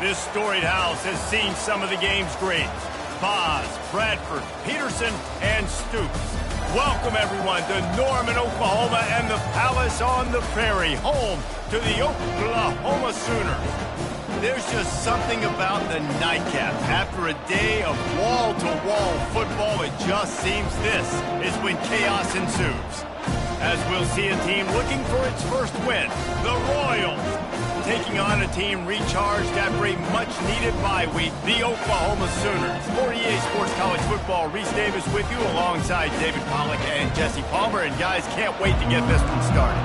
This storied house has seen some of the game's greats. Boz, Bradford, Peterson, and Stoops. Welcome, everyone, to Norman, Oklahoma, and the Palace on the Prairie, home to the Oklahoma Sooners. There's just something about the nightcap. After a day of wall-to-wall football, it just seems this is when chaos ensues. As we'll see a team looking for its first win, the Royals, taking on a team recharged after a much-needed bye week, the Oklahoma Sooners. For EA Sports College Football, Reese Davis with you alongside David Pollack and Jesse Palmer. And guys, can't wait to get this one started.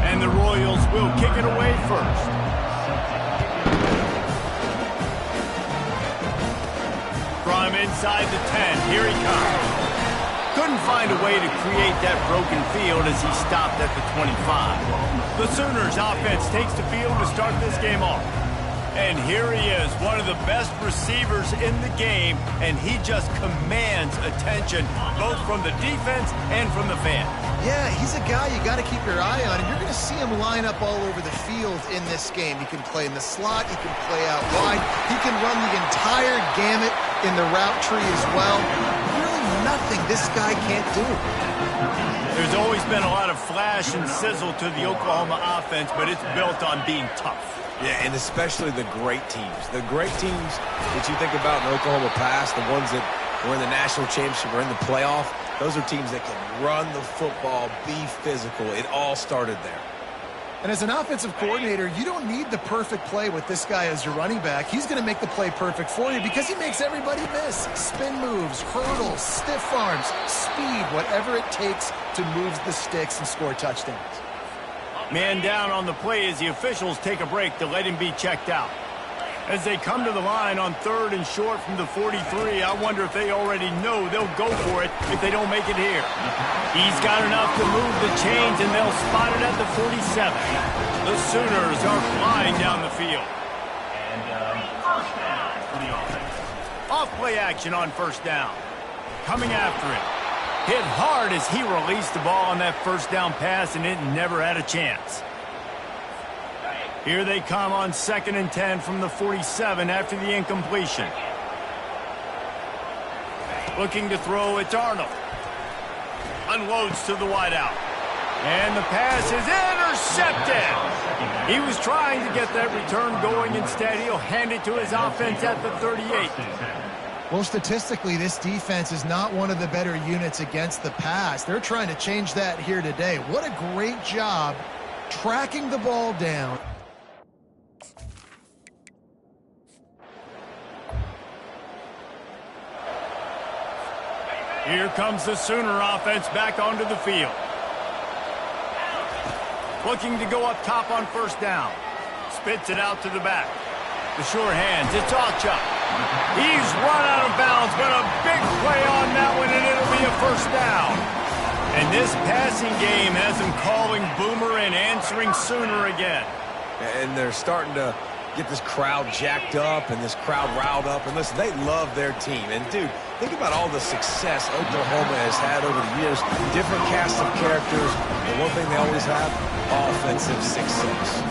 And the Royals will kick it away first. From inside the 10, here he comes. Couldn't find a way to create that broken field as he stopped at the 25. The Sooners offense takes the field to start this game off. And here he is, one of the best receivers in the game, and he just commands attention both from the defense and from the fans. Yeah, he's a guy you got to keep your eye on, and you're going to see him line up all over the field in this game. He can play in the slot, he can play out wide, he can run the entire gamut in the route tree as well. Really nothing this guy can't do. There's always been a lot of flash and sizzle to the Oklahoma offense, but it's built on being tough. Yeah, and especially the great teams. The great teams that you think about in Oklahoma past, the ones that were in the national championship or in the playoff, those are teams that can run the football, be physical. It all started there. And as an offensive coordinator, you don't need the perfect play with this guy as your running back. He's going to make the play perfect for you because he makes everybody miss. Spin moves, hurdles, stiff arms, speed, whatever it takes to move the sticks and score touchdowns. Man down on the play as the officials take a break to let him be checked out. As they come to the line on 3rd and short from the 43, I wonder if they already know they'll go for it if they don't make it here. He's got enough to move the chains, and they'll spot it at the 47. The Sooners are flying down the field. And first down for the offense. Off-play action on first down. Coming after it. Hit hard as he released the ball on that first down pass, and it never had a chance. Here they come on 2nd and 10 from the 47 after the incompletion. Looking to throw, it's Arnold. Unloads to the wideout. And the pass is intercepted. He was trying to get that return going. Instead, he'll hand it to his offense at the 38. Well, statistically, this defense is not one of the better units against the pass. They're trying to change that here today. What a great job tracking the ball down. Here comes the Sooner offense back onto the field. Looking to go up top on first down. Spits it out to the back. The sure hands, it's Ocha. He's run out of bounds, but a big play on that one, and it'll be a first down. And this passing game has them calling Boomer and answering Sooner again. And they're starting to get this crowd jacked up and this crowd riled up. And listen, they love their team. And, dude, think about all the success Oklahoma has had over the years. Different casts of characters. The one thing they always have, offensive success.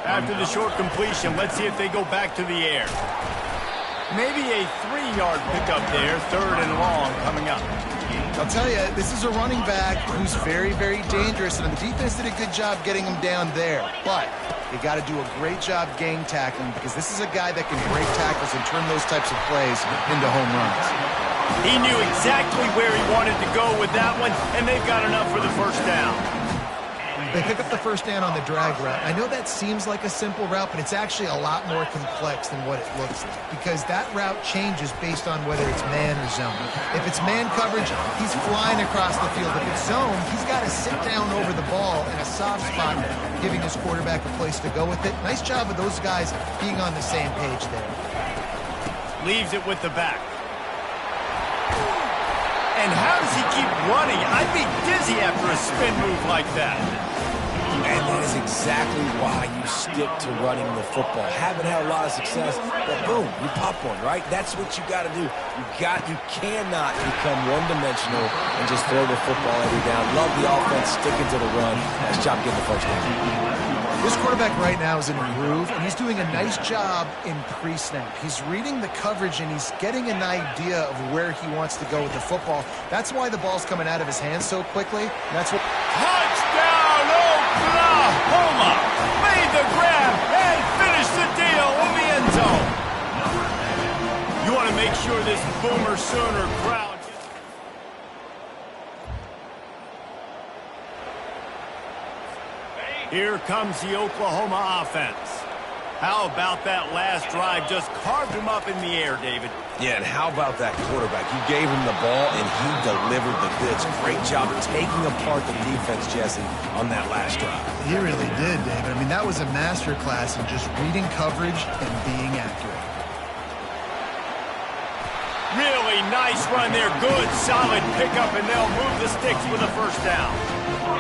After the short completion, let's see if they go back to the air. Maybe a 3-yard pickup there, 3rd and long coming up. I'll tell you, this is a running back who's very, very dangerous, and the defense did a good job getting him down there. But they got to do a great job gang tackling because this is a guy that can break tackles and turn those types of plays into home runs. He knew exactly where he wanted to go with that one, and they've got enough for the first down. They pick up the first down on the drag route. I know that seems like a simple route, but it's actually a lot more complex than what it looks like because that route changes based on whether it's man or zone. If it's man coverage, he's flying across the field. If it's zone, he's got to sit down over the ball in a soft spot, giving his quarterback a place to go with it. Nice job of those guys being on the same page there. Leaves it with the back. And how does he keep running? I'd be dizzy after a spin move like that. And that is exactly why you stick to running the football. Haven't had a lot of success, but boom, you pop one, right? That's what you got to do. You cannot become one-dimensional and just throw the football every down. Love the offense, sticking to the run. Nice job getting the first down. This quarterback right now is in a groove, and he's doing a nice job in pre-snap. He's reading the coverage, and he's getting an idea of where he wants to go with the football. That's why the ball's coming out of his hands so quickly. And that's what... Touchdown, Oklahoma! Made the grab and finished the deal in the end zone. You want to make sure this Boomer Sooner crowd... Here comes the Oklahoma offense. How about that last drive? Just carved him up in the air, David. Yeah, and how about that quarterback? You gave him the ball, and he delivered the goods. Great job of taking apart the defense, Jesse, on that last drive. He really did, David. I mean, that was a masterclass in just reading coverage and being accurate. Really nice run there. Good, solid pickup, and they'll move the sticks with a first down.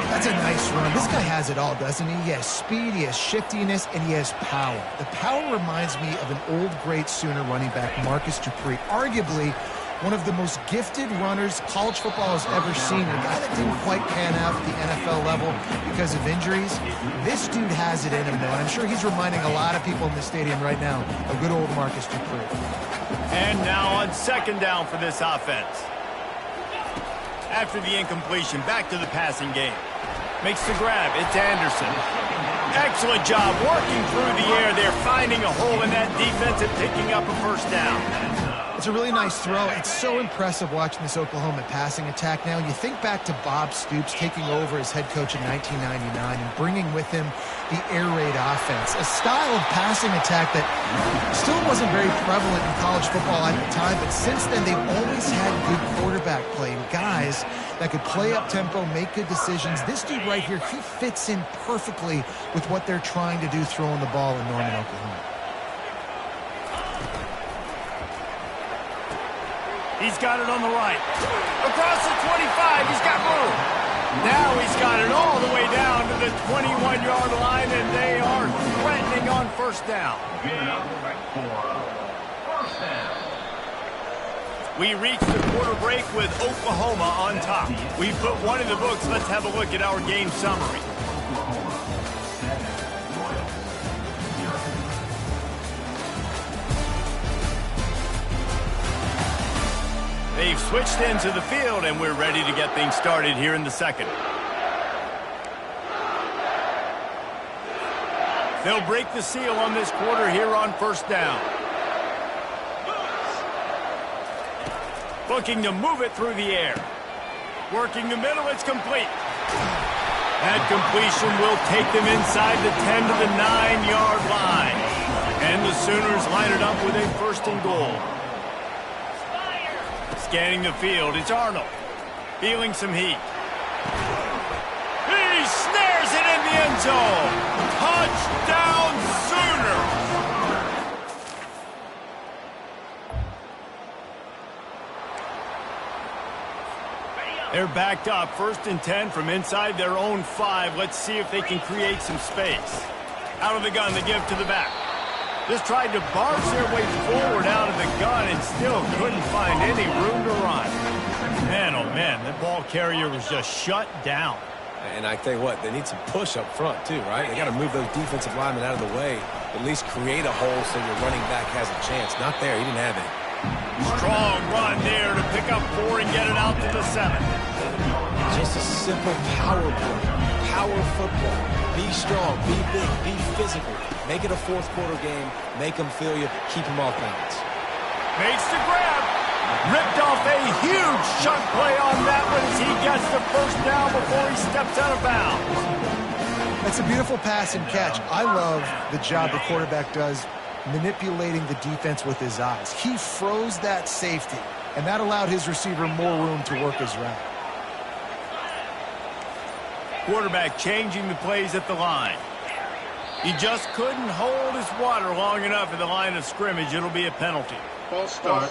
That's a nice run. This guy has it all, doesn't he? He has speed, he has shiftiness, and he has power. The power reminds me of an old, great Sooner running back, Marcus Dupree. Arguably one of the most gifted runners college football has ever seen. A guy that didn't quite pan out at the NFL level because of injuries. This dude has it in him, though. And I'm sure he's reminding a lot of people in the stadium right now of good old Marcus Dupree. And now on second down for this offense. After the incompletion, back to the passing game. Makes the grab. It's Anderson. Excellent job working through the air there, finding a hole in that defense and picking up a first down. It's a really nice throw. It's so impressive watching this Oklahoma passing attack now. You think back to Bob Stoops taking over as head coach in 1999 and bringing with him the air raid offense, a style of passing attack that still wasn't very prevalent in college football at the time, but since then they've always had good quarterback play and guys that could play up tempo, make good decisions. This dude right here, he fits in perfectly with what they're trying to do throwing the ball in Norman, Oklahoma. He's got it on the right. Across the 25, he's got room. Now he's got it all the way down to the 21-yard line, and they are threatening on first down. We reach the quarter break with Oklahoma on top. We put one in the books. Let's have a look at our game summary. They've switched into the field, and we're ready to get things started here in the second. They'll break the seal on this quarter here on first down. Looking to move it through the air. Working the middle, it's complete. That completion will take them inside the 10 to the 9-yard line. And the Sooners line it up with a first and goal. Scanning the field, it's Arnold. Feeling some heat. He snares it in the end zone. Touchdown, Sooners! They're backed up, 1st and 10 from inside their own 5. Let's see if they can create some space. Out of the gun, they give to the back. Just tried to barge their way forward out of the gun and still couldn't find any room to run. Man, oh man, that ball carrier was just shut down. And I tell you what, they need some push up front too, right? They got to move those defensive linemen out of the way, at least create a hole so your running back has a chance. Not there, he didn't have it. Strong run there to pick up 4 and get it out to the 7. Just a simple power play, power football. Be strong, be big, be physical. Make it a fourth quarter game. Make them feel you. Keep them off balance. Makes the grab. Ripped off a huge chunk play on that one as he gets the first down before he steps out of bounds. That's a beautiful pass and catch. I love the job the quarterback does manipulating the defense with his eyes. He froze that safety, and that allowed his receiver more room to work his route. Quarterback changing the plays at the line. He just couldn't hold his water long enough at the line of scrimmage. It'll be a penalty. False start.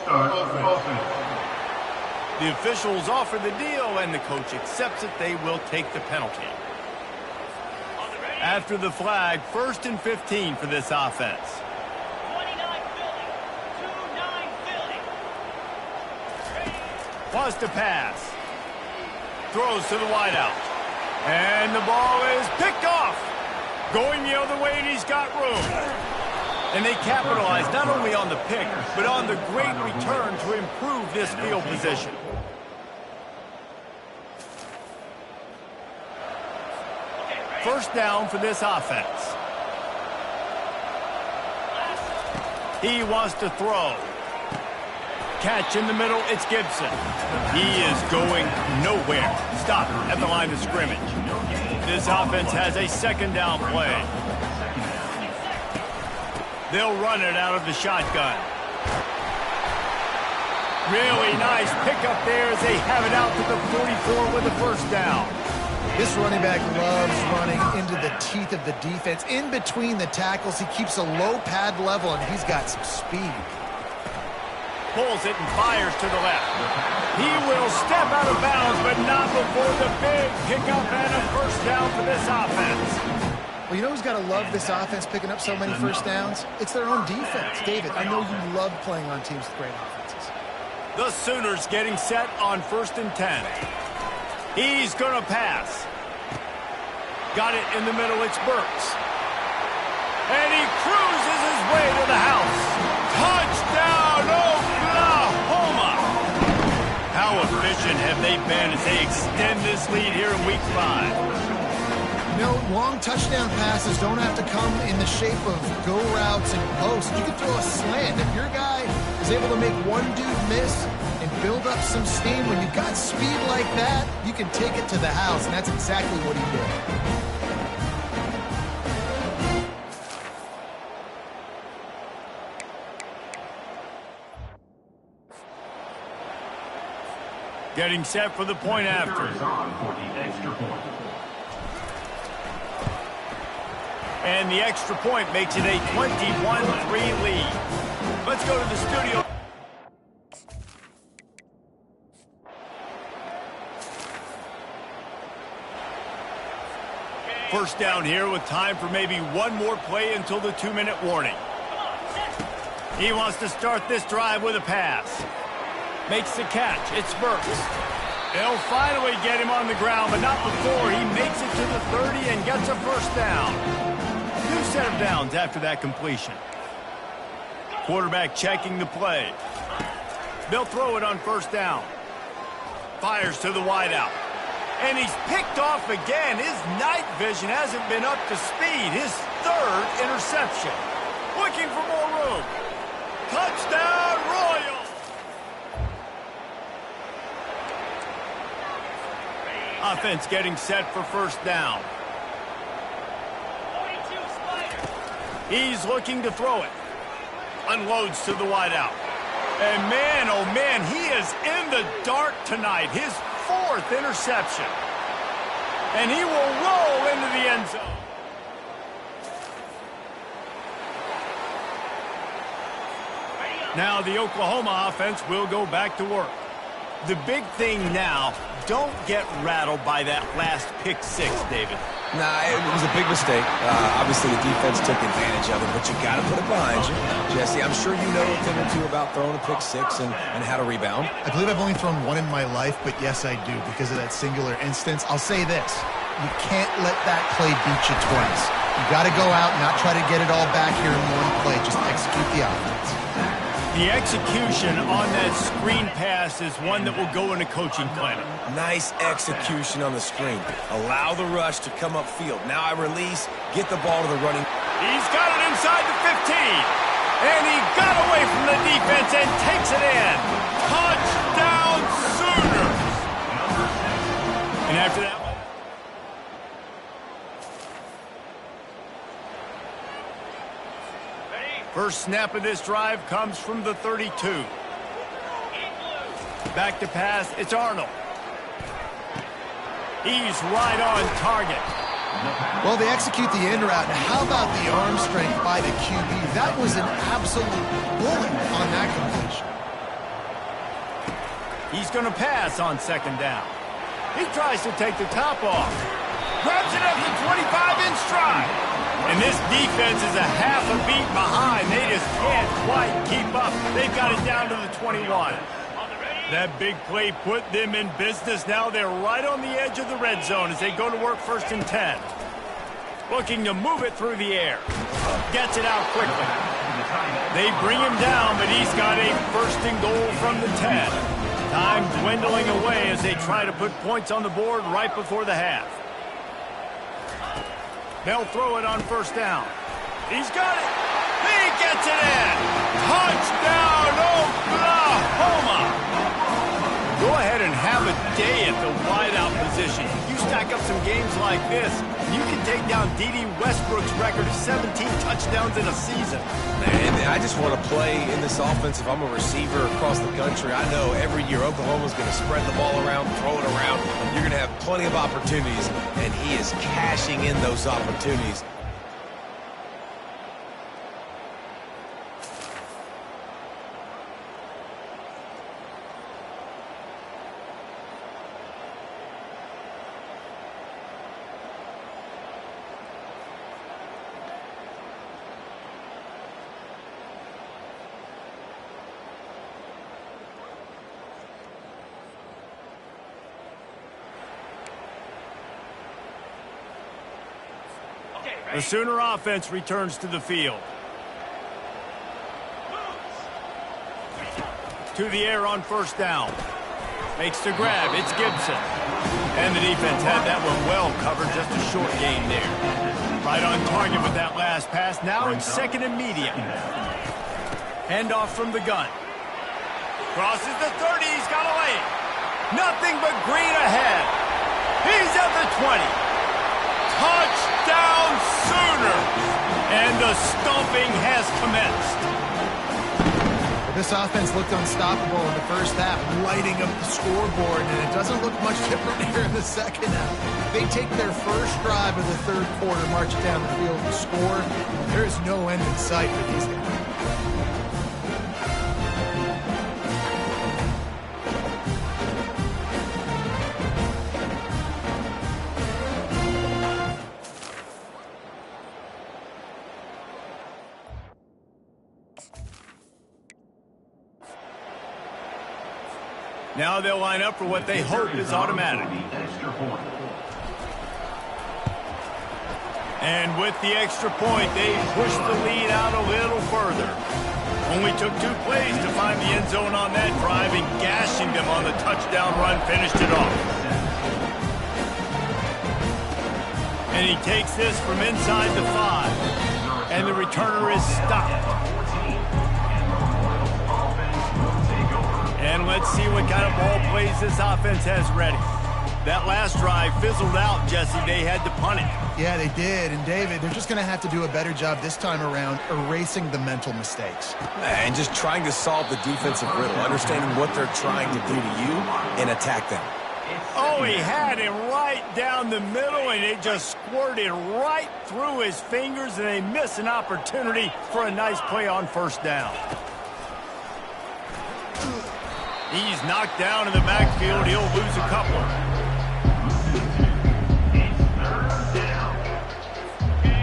The officials offer the deal, and the coach accepts it. They will take the penalty. After the flag, 1st and 15 for this offense. 29 Philly. Wants to pass. Throws to the wideout. And the ball is picked off. Going the other way, and he's got room. And they capitalize not only on the pick, but on the great return to improve this field position. First down for this offense. He wants to throw. Catch in the middle, it's Gibson. He is going nowhere. Stop at the line of scrimmage. This offense has a second down play. They'll run it out of the shotgun. Really nice pickup there as they have it out to the 44 with a first down. This running back loves running into the teeth of the defense. In between the tackles, he keeps a low pad level, and he's got some speed. Pulls it and fires to the left. He will step out of bounds, but not before the big pickup and a first down for this offense. Well, you know who's got to love this offense picking up so many first downs? It's their own defense. David, I know you love playing on teams with great offenses. The Sooners getting set on 1st and 10. He's going to pass. Got it in the middle, it's Burks. And he cruises his way to the house. Touchdown, Oklahoma! How efficient have they been as they extend this lead here in Week 5? You know, long touchdown passes don't have to come in the shape of go routes and posts. You can throw a slant. If your guy is able to make one dude miss and build up some steam, when you've got speed like that, you can take it to the house, and that's exactly what he did. Getting set for the point after. And the extra point makes it a 21-3 lead. Let's go to the studio. First down here with time for maybe one more play until the 2-minute warning. He wants to start this drive with a pass. Makes the catch. It's Burks. They'll finally get him on the ground, but not before he makes it to the 30 and gets a first down. New set of downs after that completion. Quarterback checking the play. They'll throw it on first down. Fires to the wideout. And he's picked off again. His night vision hasn't been up to speed. His third interception. Looking for more room. Touchdown, Royals! Offense getting set for first down. He's looking to throw it. Unloads to the wideout. And man, oh man, he is in the dark tonight. His fourth interception. And he will roll into the end zone. Now the Oklahoma offense will go back to work. The big thing now, don't get rattled by that last pick six, David. Nah, it was a big mistake. Obviously, the defense took advantage of it, but you got to put it behind you. Jesse, I'm sure you know a thing or two about throwing a pick six and how to rebound. I believe I've only thrown one in my life, but yes, I do because of that singular instance. I'll say this. You can't let that play beat you twice. You got to go out and not try to get it all back here in one play. Just execute the offense. The execution on that screen pass is one that will go in a coaching clinic. Nice execution on the screen. Allow the rush to come upfield. Now I release, get the ball to the running. He's got it inside the 15. And he got away from the defense and takes it in. Touchdown, Sooners! And after that, first snap of this drive comes from the 32. Back to pass, it's Arnold. He's right on target. Well, they execute the end route. How about the arm strength by the QB? That was an absolute bullet on that completion. He's going to pass on second down. He tries to take the top off. Grabs it up to 25 in stride. And this defense is a half a beat behind. They just can't quite keep up. They've got it down to the 21. That big play put them in business. Now they're right on the edge of the red zone as they go to work 1st and 10. Looking to move it through the air. Gets it out quickly. They bring him down, but he's got a first and goal from the 10. Time dwindling away as they try to put points on the board right before the half. They'll throw it on first down. He's got it. He gets it in. Touchdown, Oklahoma. Go ahead and have a day at the wideout position. You stack up some games like this, you can take down D.D. Westbrook's record of 17 touchdowns in a season. Man, I just want to play in this offense. If I'm a receiver across the country, I know every year Oklahoma's going to spread the ball around, throw it around. You're going to have plenty of opportunities, and he is cashing in those opportunities. The Sooner offense returns to the field. To the air on first down. Makes the grab. It's Gibson. And the defense had that one well covered. Just a short gain there. Right on target with that last pass. Now in second and medium. Handoff from the gun. Crosses the 30. He's got a lane. Nothing but green ahead. He's at the 20. Touchdown Sooners! And the stomping has commenced. This offense looked unstoppable in the first half, lighting up the scoreboard, and it doesn't look much different here in the second half. They take their first drive of the third quarter, march it down the field to score. There is no end in sight for these guys. Now they'll line up for what they hope is automatic. And with the extra point, they push the lead out a little further. Only took 2 plays to find the end zone on that drive, and gashing them on the touchdown run finished it off. And he takes this from inside the 5. And the returner is stopped. And let's see what kind of ball plays this offense has ready. That last drive fizzled out, Jesse. They had to punt it. Yeah, they did. And, David, they're just going to have to do a better job this time around erasing the mental mistakes. And just trying to solve the defensive riddle, understanding what they're trying to do to you and attack them. Oh, he had it right down the middle, and it just squirted right through his fingers, and they miss an opportunity for a nice play on first down. He's knocked down in the backfield. He'll lose a couple.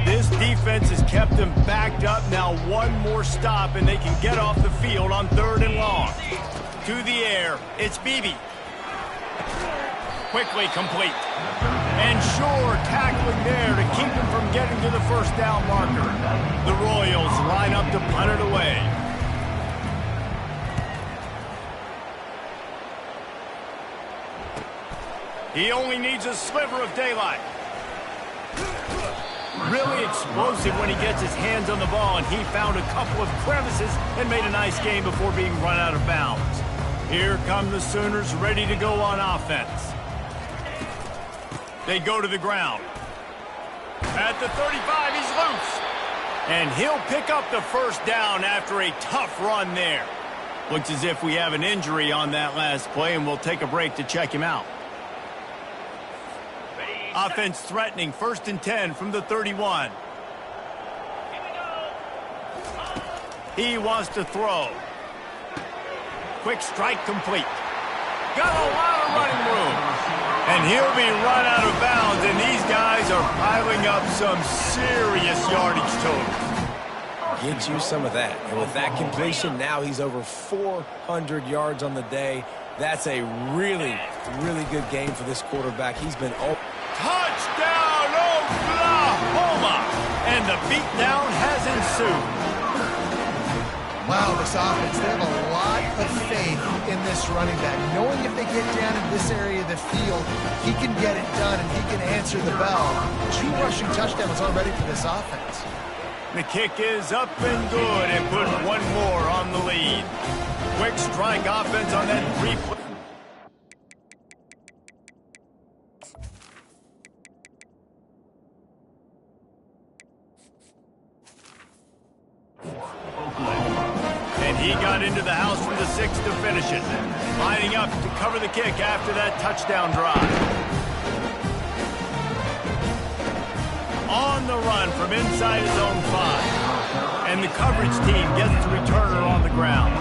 This defense has kept them backed up. Now one more stop, and they can get off the field on 3rd and long. To the air, it's Beebe. Quickly complete. And sure tackling there to keep him from getting to the first down marker. The Royals line up to punt it away. He only needs a sliver of daylight. Really explosive when he gets his hands on the ball, and he found a couple of crevices and made a nice game before being run out of bounds. Here come the Sooners ready to go on offense. They go to the ground. At the 35, he's loose. And he'll pick up the first down after a tough run there. Looks as if we have an injury on that last play, and we'll take a break to check him out. Offense threatening 1st and 10 from the 31. He wants to throw. Quick strike complete. Got a lot of running room. And he'll be run out of bounds, and these guys are piling up some serious yardage totals. Get you some of that. And with that completion, now he's over 400 yards on the day. That's a really, really good game for this quarterback. He's been... Touchdown, Oklahoma! And the beatdown has ensued. Wow, this offense, they have a lot of faith in this running back. Knowing if they get down in this area of the field, he can get it done and he can answer the bell. 2 rushing touchdowns already for this offense. The kick is up and good and put one more on the lead. Quick strike offense on that 3-play. And he got into the house from the 6 to finish it. Lining up to cover the kick after that touchdown drive. On the run from inside his own 5. And the coverage team gets the returner on the ground.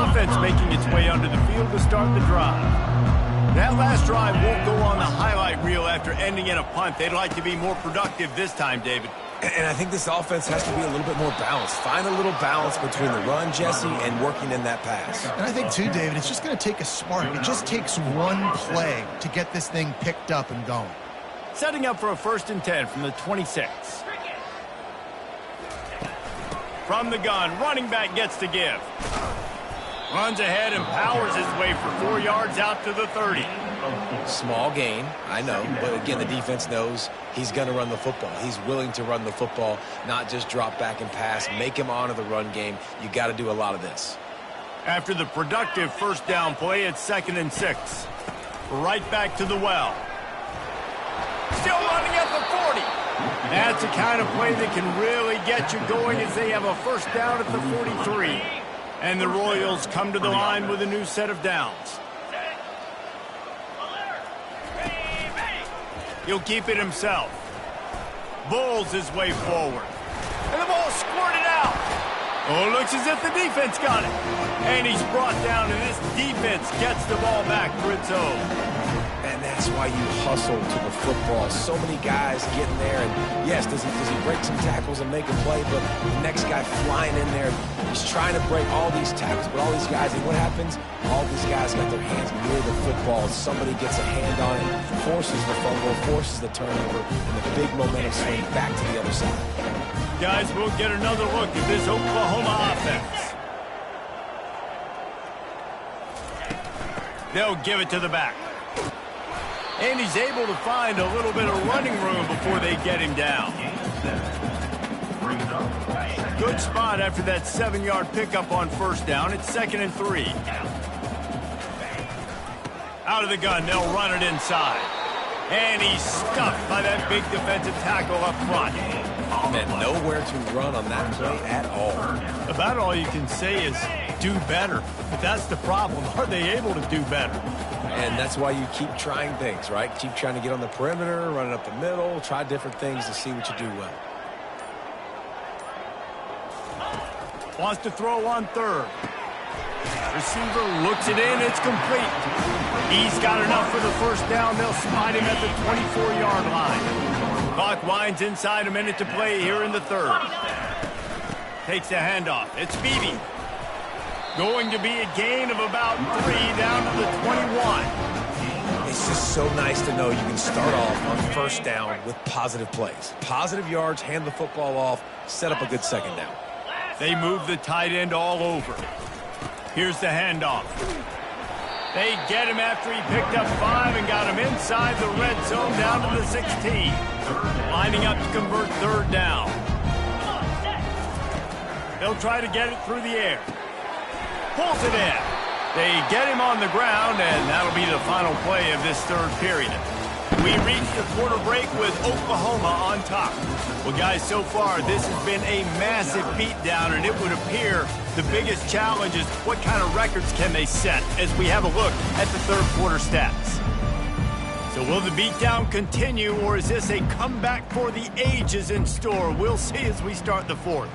Offense making its way under the field to start the drive. That last drive won't go on the highlight reel after ending in a punt. They'd like to be more productive this time, David. And I think this offense has to be a little bit more balanced. Find a little balance between the run, Jesse, and working in that pass. And I think, too, David, it's just going to take a spark. It just takes one play to get this thing picked up and going. Setting up for a 1st and 10 from the 26. From the gun, running back gets to give. Runs ahead and powers his way for 4 yards out to the 30. Small gain, I know, but again, the defense knows he's going to run the football. He's willing to run the football, not just drop back and pass, make him honor the run game. You got to do a lot of this. After the productive 1st down play, it's 2nd and 6. Right back to the well. Still running at the 40. That's the kind of play that can really get you going as they have a 1st down at the 43. And the Royals come to the line with a new set of downs. He'll keep it himself. Bowls his way forward. And the ball squirted out. Oh, looks as if the defense got it. And he's brought down, and this defense gets the ball back for its own. And that's why you hustle to the football. So many guys getting there. And yes, does he break some tackles and make a play? But the next guy flying in there, he's trying to break all these tackles. But all these guys, and what happens? All these guys got their hands near the football. Somebody gets a hand on it, forces the fumble, forces the turnover, and the big momentum swing back to the other side. Guys, we'll get another look at this Oklahoma offense. They'll give it to the back. And he's able to find a little bit of running room before they get him down. Good spot after that 7-yard pickup on 1st down. It's 2nd and 3. Out of the gun, they'll run it inside. And he's stuffed by that big defensive tackle up front. And nowhere to run on that play at all. About all you can say is do better. But that's the problem. Are they able to do better? And that's why you keep trying things, right? Keep trying to get on the perimeter, run it up the middle, try different things to see what you do well. Wants to throw on 3rd. Receiver looks it in. It's complete. He's got enough for the 1st down. They'll spot him at the 24-yard line. Clock winds inside a minute to play here in the 3rd. Takes the handoff. It's Beebe. Going to be a gain of about 3 down to the 21. It's just so nice to know you can start off on 1st down with positive plays. Positive yards, hand the football off, set up a good 2nd down. They move the tight end all over. Here's the handoff. They get him after he picked up 5 and got him inside the red zone down to the 16. Lining up to convert 3rd down. They'll try to get it through the air. Pulls it in. They get him on the ground, and that'll be the final play of this 3rd period. We reach the quarter break with Oklahoma on top. Well, guys, so far, this has been a massive beatdown, and it would appear the biggest challenge is what kind of records can they set as we have a look at the 3rd quarter stats. So will the beatdown continue, or is this a comeback for the ages in store? We'll see as we start the 4th.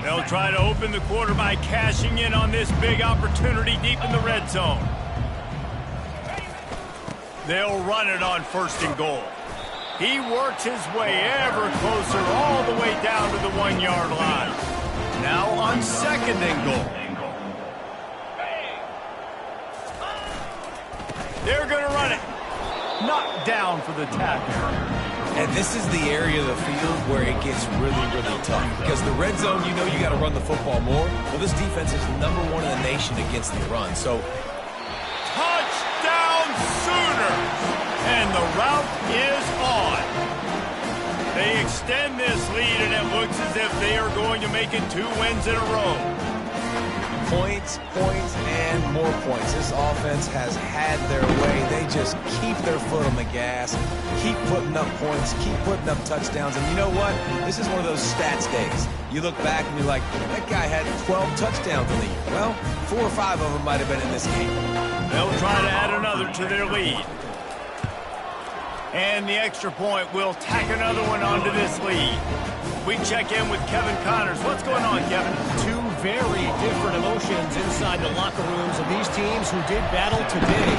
They'll try to open the quarter by cashing in on this big opportunity deep in the red zone. They'll run it on 1st and goal. He works his way ever closer all the way down to the 1-yard line. Now on 2nd and goal. They're going to run it. Knocked down for the tackle. And this is the area of the field where it gets really, really tough. Because the red zone, you know you got to run the football more. Well, this defense is #1 in the nation against the run. So, touchdown Sooners! And the route is on. They extend this lead, and it looks as if they are going to make it 2 wins in a row. points, and more points. This offense has had their way. They just keep their foot on the gas, keep putting up points, keep putting up touchdowns. And you know what? This is one of those stats days. You look back and you're like, that guy had 12 touchdowns in the year. Well, 4 or 5 of them might have been in this game. They'll try to add another to their lead. And the extra point will tack another one onto this lead. We check in with Kevin Connors. What's going on, Kevin? 2 very different emotions inside the locker rooms of these teams who did battle today.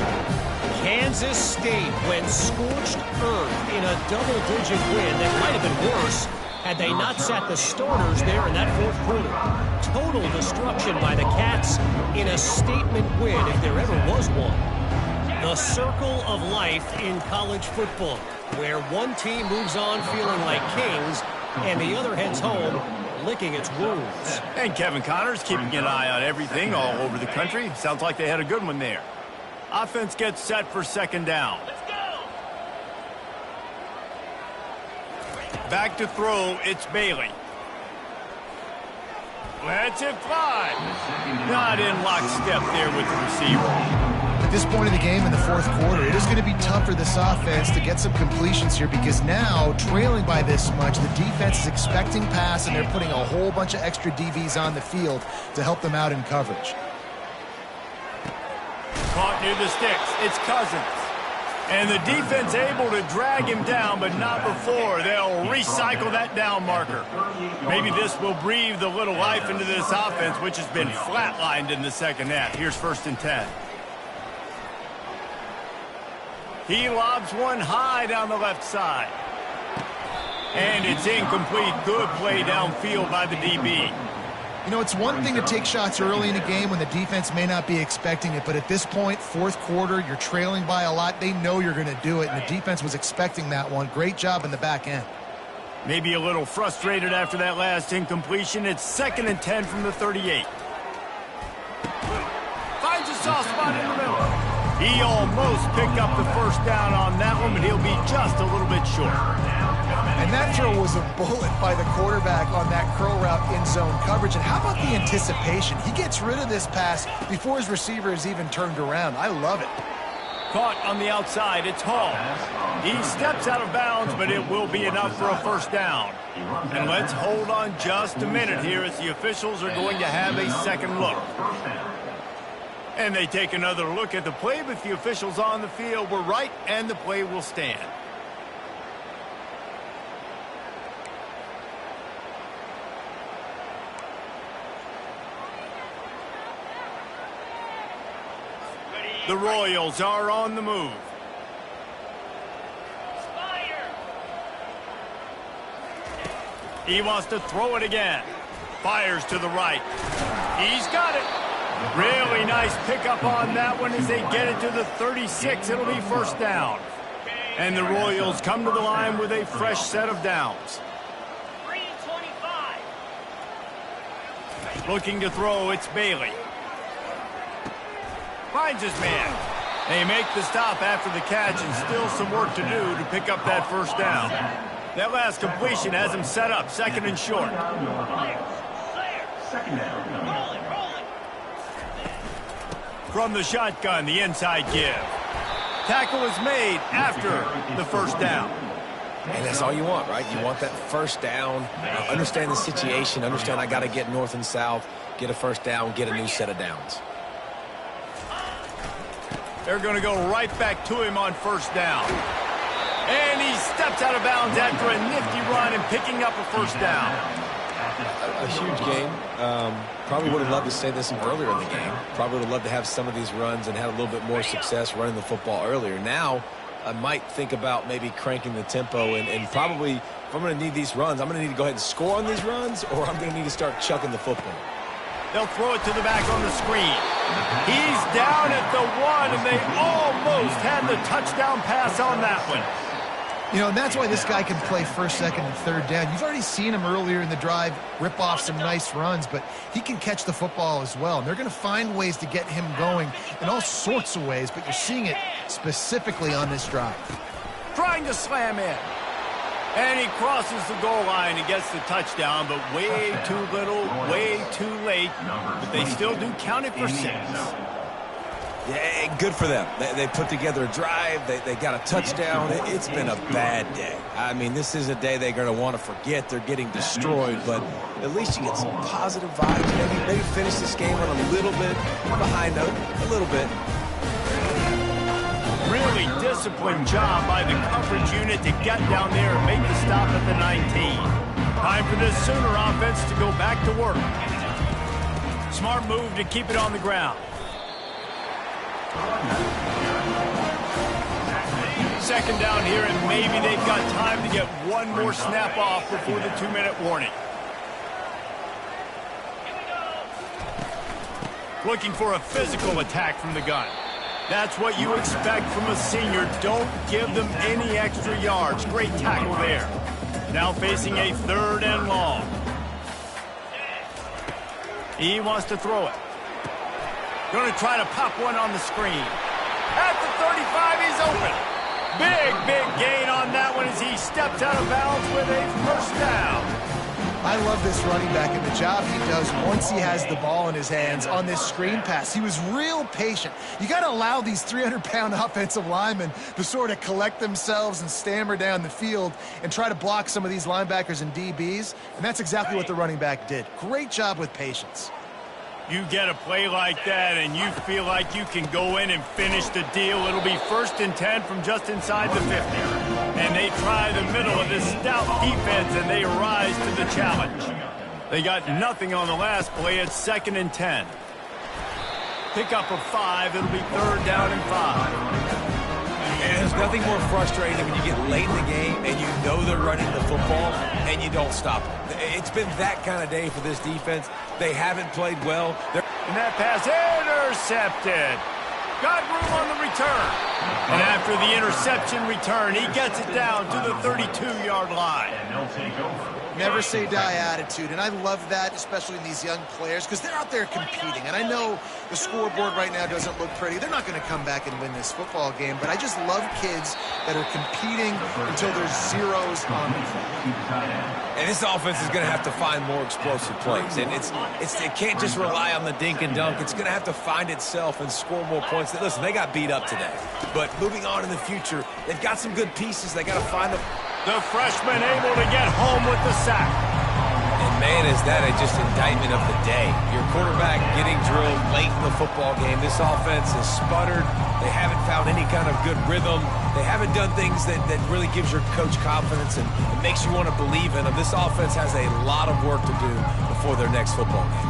Kansas State went scorched earth in a double-digit win that might have been worse had they not sat the starters there in that fourth quarter. Total destruction by the Cats in a statement win, if there ever was one. The circle of life in college football, where one team moves on feeling like kings and the other heads home licking its wounds. And Kevin Connors keeping an eye on everything all over the country. Sounds like they had a good one there. Offense gets set for second down. Let's go. Back to throw, it's Bailey. Lets it fly. Not in lockstep there with the receiver. At this point in the game in the fourth quarter, it is going to be tough for this offense to get some completions here because now, trailing by this much, the defense is expecting pass and they're putting a whole bunch of extra DBs on the field to help them out in coverage. Caught near the sticks. It's Cousins. And the defense able to drag him down, but not before. They'll recycle that down marker. Maybe this will breathe a little life into this offense, which has been flatlined in the second half. Here's 1st and 10. He lobs one high down the left side. And it's incomplete. Good play downfield by the DB. You know, it's one thing to take shots early in a game when the defense may not be expecting it, but at this point, fourth quarter, you're trailing by a lot. They know you're going to do it, and the defense was expecting that one. Great job in the back end. Maybe a little frustrated after that last incompletion. It's 2nd and 10 from the 38. Finds a soft spot in the middle. He almost picked up the first down on that one, but he'll be just a little bit short. And that throw was a bullet by the quarterback on that curl route in zone coverage. And how about the anticipation? He gets rid of this pass before his receiver is even turned around. I love it. Caught on the outside. It's Hall. He steps out of bounds, but it will be enough for a first down. And let's hold on just a minute here as the officials are going to have a second look. And they take another look at the play, but the officials on the field were right, and the play will stand. The Royals are on the move. Fire. He wants to throw it again. Fires to the right. He's got it. Really nice pickup on that one as they get it to the 36. It'll be first down. And the Royals come to the line with a fresh set of downs. 3 and 25. Looking to throw, it's Bailey. Finds his man. They make the stop after the catch and still some work to do to pick up that first down. That last completion has him set up, 2nd and short. Second down. Rolling. From the shotgun, the inside give. Tackle is made after the first down. And that's all you want, right? You want that first down, understand the situation, understand I got to get north and south, get a first down, get a new set of downs. They're going to go right back to him on first down. And he steps out of bounds after a nifty run and picking up a first down. A huge game. Probably would have loved to say this earlier in the game. Probably would have loved to have some of these runs and have a little bit more success running the football earlier. Now, I might think about maybe cranking the tempo and probably, if I'm going to need these runs, I'm going to need to go ahead and score on these runs, or I'm going to need to start chucking the football. They'll throw it to the back on the screen. He's down at the 1, and they almost had the touchdown pass on that one. You know, and that's why this guy can play first, second, and third down. You've already seen him earlier in the drive rip off some nice runs, but he can catch the football as well. And they're going to find ways to get him going in all sorts of ways, but you're seeing it specifically on this drive. Trying to slam in. And he crosses the goal line and gets the touchdown, but way too little, way too late. But they still do count it for 6. Yeah, good for them. They put together a drive. They got a touchdown. It's been a bad day. I mean, this is a day they're going to want to forget. They're getting destroyed, but at least you get some positive vibes. Maybe finish this game on a little bit behind note, a little bit. Really disciplined job by the coverage unit to get down there and make the stop at the 19. Time for this Sooner offense to go back to work. Smart move to keep it on the ground. Second down here, and maybe they've got time to get one more snap off before the 2-minute warning. Looking for a physical attack from the gun. That's what you expect from a senior. Don't give them any extra yards. Great tackle there. Now facing a 3rd and long. He wants to throw it. Going to try to pop one on the screen. At the 35, he's open. Big gain on that one as he steps out of bounds with a first down. I love this running back and the job he does once he has the ball in his hands on this screen pass. He was real patient. You got to allow these 300-pound offensive linemen to sort of collect themselves and stammer down the field and try to block some of these linebackers and DBs, and that's exactly what the running back did. Great job with patience. You get a play like that and you feel like you can go in and finish the deal. It'll be 1st and 10 from just inside the 50. And they try the middle of this stout defense and they rise to the challenge. They got nothing on the last play. It's 2nd and 10. Pick up of 5. It'll be 3rd down and 5. And there's nothing more frustrating than when you get late in the game and you know they're running the football and you don't stop them. It's been that kind of day for this defense. They haven't played well. And that pass intercepted. Got room on the return. And after the interception return, he gets it down to the 32-yard line. Never say die attitude, and I love that, especially in these young players, because they're out there competing. And I know the scoreboard right now doesn't look pretty. They're not going to come back and win this football game, but I just love kids that are competing until there's zeros on the clock. And this offense is going to have to find more explosive plays. And it can't just rely on the dink and dunk. It's going to have to find itself and score more points. Listen, they got beat up today. But moving on in the future, they've got some good pieces. They got to find them. The freshman able to get home with the sack. And man, is that just indictment of the day. Your quarterback getting drilled late in the football game. This offense has sputtered. They haven't found any kind of good rhythm. They haven't done things that really gives your coach confidence and it makes you want to believe in them. This offense has a lot of work to do before their next football game.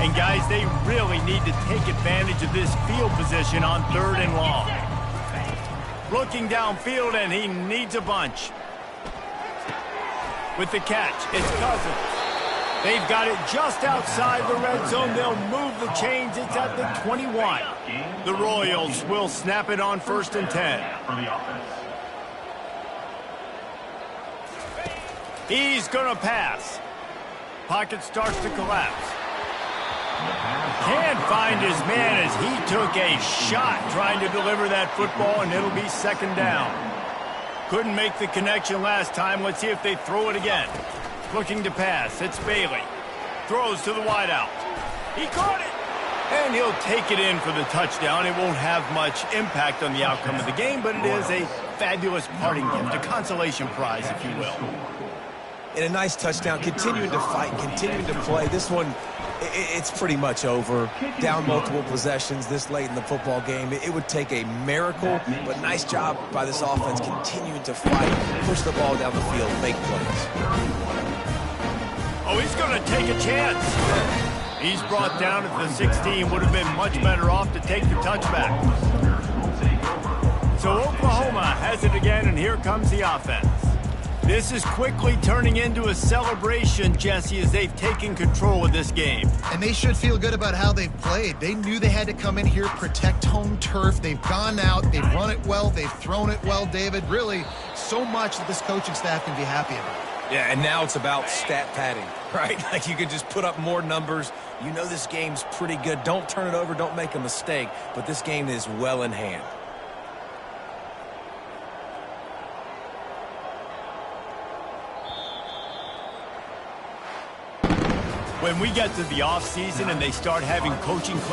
And guys, they really need to take advantage of this field position on 3rd and long. Looking downfield, and he needs a bunch. With the catch, it's Cousins. They've got it just outside the red zone. They'll move the chains. It's at the 21. The Royals will snap it on 1st and 10. He's going to pass. Pocket starts to collapse. Can't find his man as he took a shot trying to deliver that football, and it'll be 2nd down. Couldn't make the connection last time. Let's see if they throw it again. Looking to pass. It's Bailey. Throws to the wideout. He caught it. And he'll take it in for the touchdown. It won't have much impact on the outcome of the game, but it is a fabulous parting gift, a consolation prize, if you will. And a nice touchdown, continuing to fight, continuing to play. This one, it's pretty much over. Down multiple possessions this late in the football game. It would take a miracle, but nice job by this offense continuing to fight, push the ball down the field, make plays. Oh, he's going to take a chance. He's brought down at the 16. Would have been much better off to take the touchback. So Oklahoma has it again, and here comes the offense. This is quickly turning into a celebration, Jesse, as they've taken control of this game. And they should feel good about how they've played. They knew they had to come in here, protect home turf. They've gone out, they've run it well, they've thrown it well, David. Really, so much that this coaching staff can be happy about. Yeah, and now it's about stat padding, right? Like you can just put up more numbers. You know this game's pretty good. Don't turn it over, don't make a mistake, but this game is well in hand. When we get to the offseason and they start having coaching plans